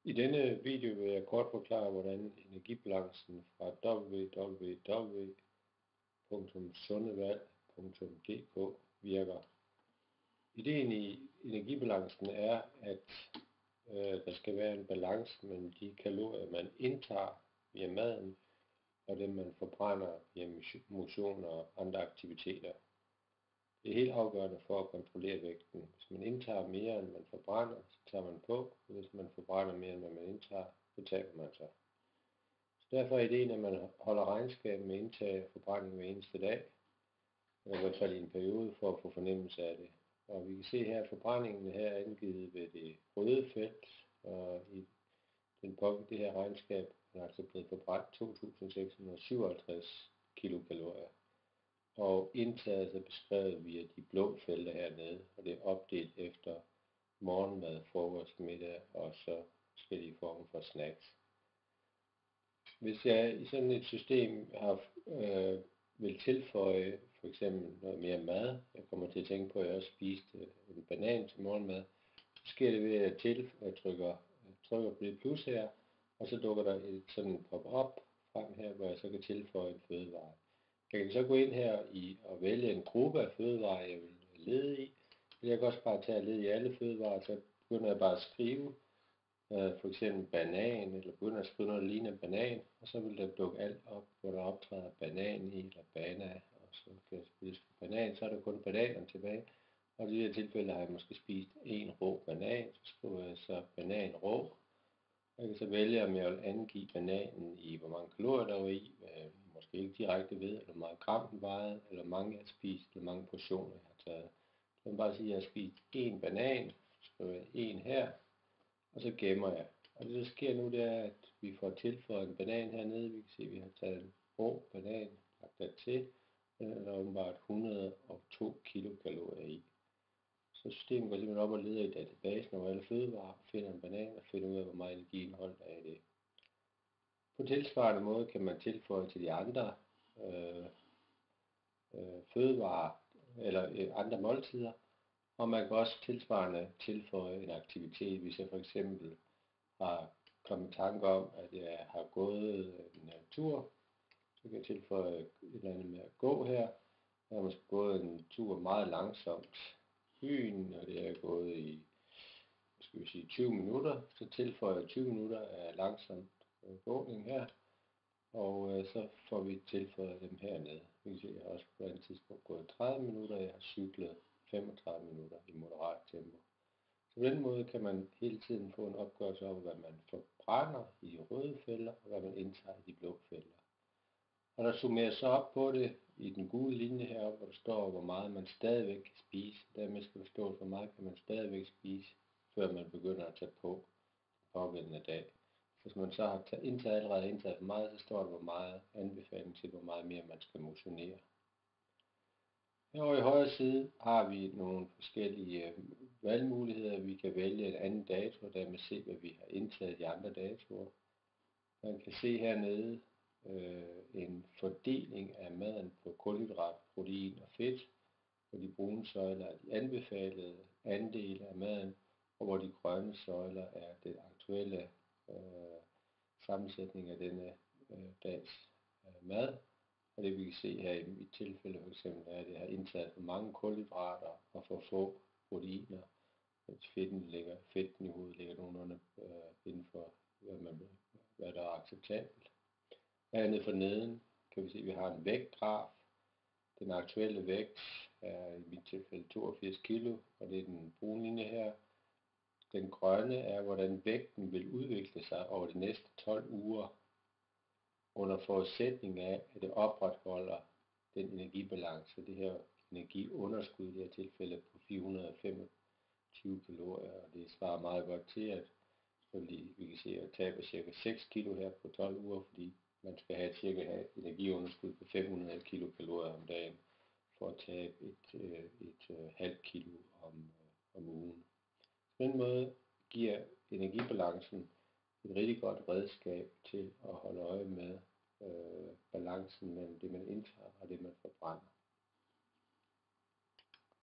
I denne video vil jeg kort forklare, hvordan energibalancen fra www.sundevalg.dk virker. Ideen i energibalancen er, at der skal være en balance mellem de kalorier, man indtager via maden, og dem, man forbrænder via motion og andre aktiviteter. Det er helt afgørende for at kontrollere vægten. Hvis man indtager mere, end man forbrænder, så tager man på. Hvis man forbrænder mere, end man indtager, så taber man sig. Så derfor er ideen, at man holder regnskab med indtag og forbrænding hver eneste dag, eller i hvert fald i en periode, for at få fornemmelse af det. Og vi kan se her, at forbrændingen her er angivet ved det røde felt, og i det her regnskab er altså blevet forbrændt 2.657 kilokalorier. Og indtaget er beskrevet via de blå felter hernede, og det er opdelt efter morgenmad, frokost, middag og så forskellige former for snacks. Hvis jeg i sådan et system vil tilføje for eksempel noget mere mad, jeg kommer til at tænke på, at jeg også spiste en banan til morgenmad, så sker det ved at jeg trykker på det plus her, og så dukker der et sådan pop-up frem her, hvor jeg så kan tilføje en fødevare. Jeg kan så gå ind her og vælge en gruppe af fødevarer, jeg vil lede i. Jeg kan også bare tage og lede i alle fødevarer, så begynder jeg bare at skrive for eksempel banan, eller begynder at skrive noget, der ligner banan, og så vil der dukke alt op, hvor der optræder banan i, eller bana, og så kan jeg spille banan, så er der kun bananer tilbage. Og i det her tilfælde har jeg måske spist en rå banan, så skriver jeg så banan rå. Jeg kan så vælge, om jeg vil angive bananen i, hvor mange kalorier der var i, måske ikke direkte ved, eller hvor meget gram den vejede, eller hvor mange jeg har spist, eller hvor mange portioner jeg har taget. Så kan bare sige, at jeg har spist en banan, så skriver jeg en her, og så gemmer jeg. Og det der sker nu, det er, at vi får tilføjet en banan hernede. Vi kan se, at vi har taget en rå banan, lagt der til, og den er åbenbart 102 kilokalorier i. Så systemet går simpelthen op og leder i databasen over alle fødevarer, finder en banan og finder ud af, hvor meget energiindhold der er i det. På tilsvarende måde kan man tilføje til de andre fødevarer eller andre måltider, og man kan også tilsvarende tilføje en aktivitet. Hvis jeg for eksempel har kommet i tanke om, at jeg har gået en tur, så kan jeg tilføje et eller andet med at gå her. Jeg har måske gået en tur meget langsomt byen, og det er gået i, skal vi sige, 20 minutter, så tilføjer jeg 20 minutter af langsomt gåning her, og så får vi tilføjet dem hernede. Vi kan se, at jeg også på et tidspunkt gået 30 minutter, og jeg har cyklet 35 minutter i moderat tempo. Så på den måde kan man hele tiden få en opgørelse over, hvad man forbrænder i de røde felter, og hvad man indtager i de blå felter. Og der summeres så op på det i den gule linje heroppe, hvor der står, hvor meget man stadigvæk kan spise. Dermed skal der stå, hvor meget kan man stadigvæk spise, før man begynder at tage på den pågældende dag. Hvis man så har allerede indtaget for meget, så står der, hvor meget anbefaling til, hvor meget mere man skal motionere. Herovre i højre side har vi nogle forskellige valgmuligheder. Vi kan vælge en anden dato, og dermed se, hvad vi har indtaget i andre datoer. Man kan se hernede en fordeling af maden på kulhydrat, protein og fedt, hvor de brune søjler er de anbefalede andele af maden, og hvor de grønne søjler er den aktuelle sammensætning af denne dags mad. Og det vi kan se her i mit tilfælde for eksempel er, at jeg har indtaget for mange kulhydrater og for få proteiner. Fedtniveauet ligger nogenlunde inden for, hvad der er acceptabelt. Hernede for neden kan vi se, at vi har en vægtgraf. Den aktuelle vægt er i mit tilfælde 82 kilo, og det er den brune linje her. Den grønne er, hvordan vægten vil udvikle sig over de næste 12 uger, under forudsætning af, at det opretholder den energibalance, det her energiunderskud i det her tilfælde på 425 kalorier, og det svarer meget godt til, at vi kan se, at taber cirka 6 kilo her på 12 uger, fordi man skal have cirka energiunderskud på 500 kilokalorier om dagen, for at tabe et halvt kilo om ugen. På den måde giver energibalancen et rigtig godt redskab til at holde øje med balancen mellem det, man indtager og det, man forbrænder.